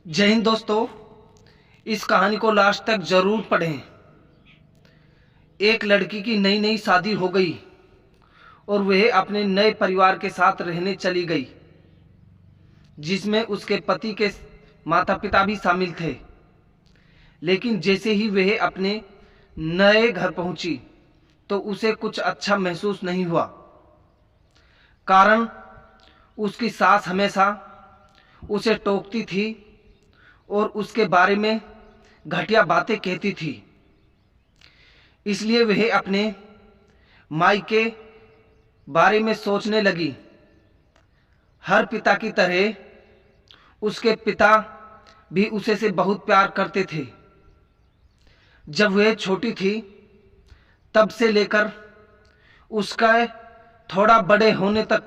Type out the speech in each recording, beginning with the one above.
जय हिंद दोस्तों। इस कहानी को लास्ट तक जरूर पढ़ें। एक लड़की की नई नई शादी हो गई और वह अपने नए परिवार के साथ रहने चली गई, जिसमें उसके पति के माता पिता भी शामिल थे। लेकिन जैसे ही वह अपने नए घर पहुंची तो उसे कुछ अच्छा महसूस नहीं हुआ। कारण उसकी सास हमेशा उसे टोकती थी और उसके बारे में घटिया बातें कहती थी। इसलिए वह अपने माई के बारे में सोचने लगी। हर पिता की तरह उसके पिता भी उसे से बहुत प्यार करते थे। जब वह छोटी थी तब से लेकर उसका थोड़ा बड़े होने तक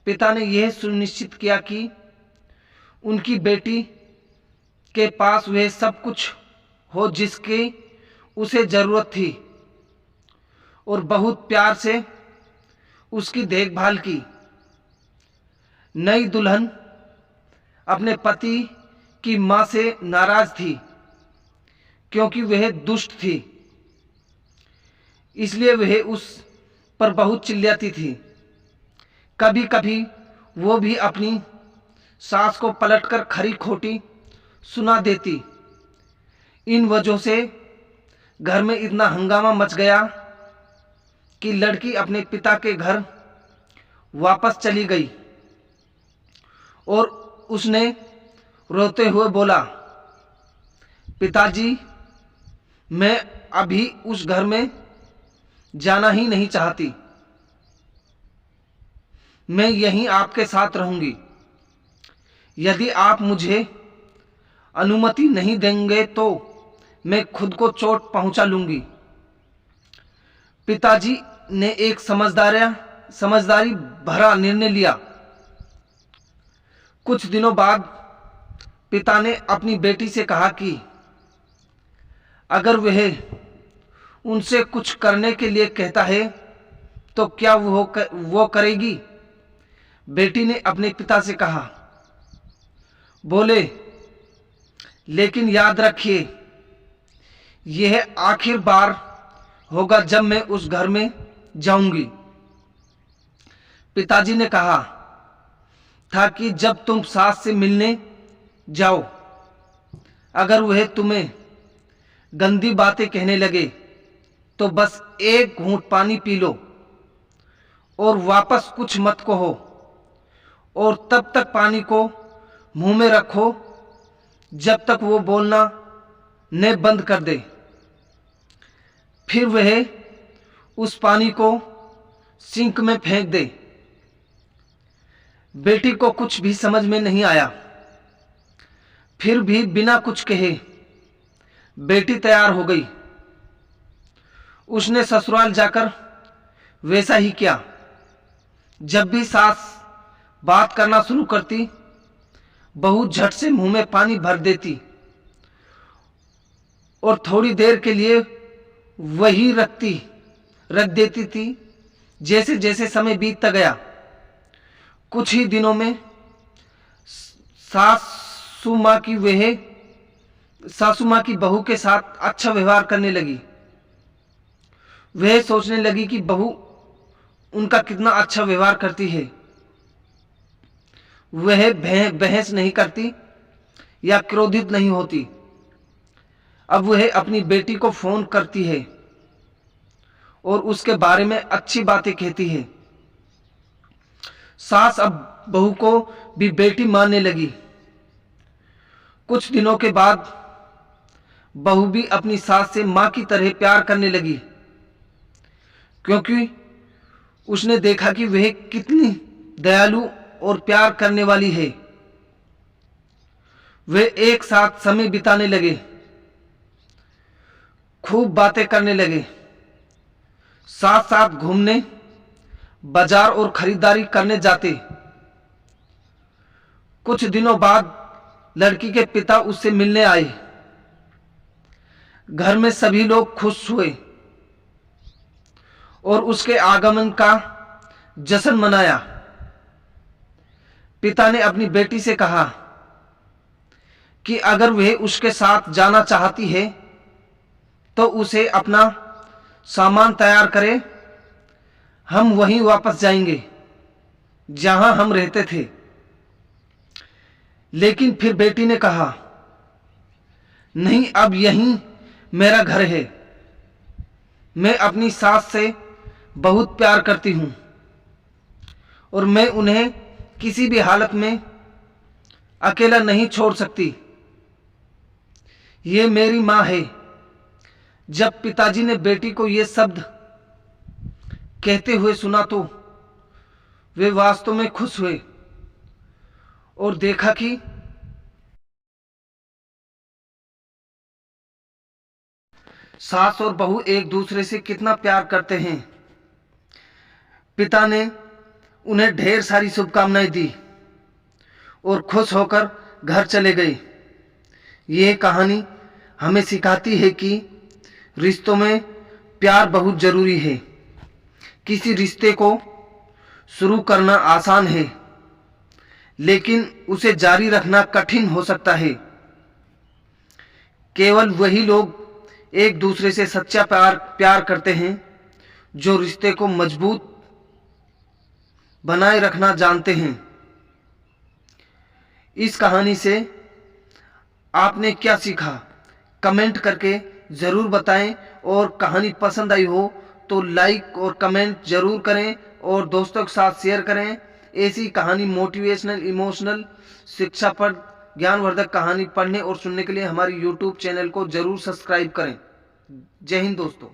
पिता ने यह सुनिश्चित किया कि उनकी बेटी के पास वह सब कुछ हो जिसकी उसे जरूरत थी, और बहुत प्यार से उसकी देखभाल की। नई दुल्हन अपने पति की मां से नाराज थी क्योंकि वह दुष्ट थी, इसलिए वह उस पर बहुत चिल्लाती थी। कभी कभी वो भी अपनी सास को पलटकर खरी खोटी सुना देती। इन वजहों से घर में इतना हंगामा मच गया कि लड़की अपने पिता के घर वापस चली गई और उसने रोते हुए बोला, पिताजी, मैं अभी उस घर में जाना ही नहीं चाहती। मैं यहीं आपके साथ रहूंगी। यदि आप मुझे अनुमति नहीं देंगे तो मैं खुद को चोट पहुंचा लूंगी। पिताजी ने एक समझदारी भरा निर्णय लिया। कुछ दिनों बाद पिता ने अपनी बेटी से कहा कि अगर वह उनसे कुछ करने के लिए कहता है तो क्या वो करेगी। बेटी ने अपने पिता से कहा। बोले, लेकिन याद रखिए, यह आखिर बार होगा जब मैं उस घर में जाऊंगी। पिताजी ने कहा था कि जब तुम सास से मिलने जाओ, अगर वह तुम्हें गंदी बातें कहने लगे तो बस एक घूंट पानी पी लो और वापस कुछ मत कहो, और तब तक पानी को मुंह में रखो जब तक वो बोलना न बंद कर दे। फिर वह उस पानी को सिंक में फेंक दे। बेटी को कुछ भी समझ में नहीं आया। फिर भी बिना कुछ कहे बेटी तैयार हो गई। उसने ससुराल जाकर वैसा ही किया। जब भी सास बात करना शुरू करती, बहू झट से मुंह में पानी भर देती और थोड़ी देर के लिए वही रख देती थी। जैसे जैसे समय बीतता गया, कुछ ही दिनों में सासू माँ की बहू के साथ अच्छा व्यवहार करने लगी। वह सोचने लगी कि बहू उनका कितना अच्छा व्यवहार करती है। वह बहस नहीं करती या क्रोधित नहीं होती। अब वह अपनी बेटी को फोन करती है और उसके बारे में अच्छी बातें कहती है। सास अब बहू को भी बेटी मानने लगी। कुछ दिनों के बाद बहू भी अपनी सास से मां की तरह प्यार करने लगी, क्योंकि उसने देखा कि वह कितनी दयालु और प्यार करने वाली है। वे एक साथ समय बिताने लगे, खूब बातें करने लगे, साथ साथ घूमने, बाजार और खरीदारी करने जाते। कुछ दिनों बाद लड़की के पिता उससे मिलने आए। घर में सभी लोग खुश हुए और उसके आगमन का जश्न मनाया। पिता ने अपनी बेटी से कहा, कि अगर वह उसके साथ जाना चाहती है तो उसे अपना सामान तैयार करे, हम वहीं वापस जाएंगे जहां हम रहते थे। लेकिन फिर बेटी ने कहा, नहीं, अब यहीं मेरा घर है। मैं अपनी सास से बहुत प्यार करती हूं और मैं उन्हें किसी भी हालत में अकेला नहीं छोड़ सकती। ये मेरी मां है। जब पिताजी ने बेटी को ये शब्द कहते हुए सुना तो वे वास्तव में खुश हुए और देखा कि सास और बहू एक दूसरे से कितना प्यार करते हैं। पिता ने उन्हें ढेर सारी शुभकामनाएं दी और खुश होकर घर चले गए। यह कहानी हमें सिखाती है कि रिश्तों में प्यार बहुत जरूरी है। किसी रिश्ते को शुरू करना आसान है, लेकिन उसे जारी रखना कठिन हो सकता है। केवल वही लोग एक दूसरे से सच्चा प्यार करते हैं जो रिश्ते को मजबूत बनाए रखना जानते हैं। इस कहानी से आपने क्या सीखा, कमेंट करके जरूर बताएं। और कहानी पसंद आई हो तो लाइक और कमेंट जरूर करें और दोस्तों के साथ शेयर करें। ऐसी कहानी, मोटिवेशनल, इमोशनल, शिक्षाप्रद, ज्ञानवर्धक कहानी पढ़ने और सुनने के लिए हमारी YouTube चैनल को जरूर सब्सक्राइब करें। जय हिंद दोस्तों।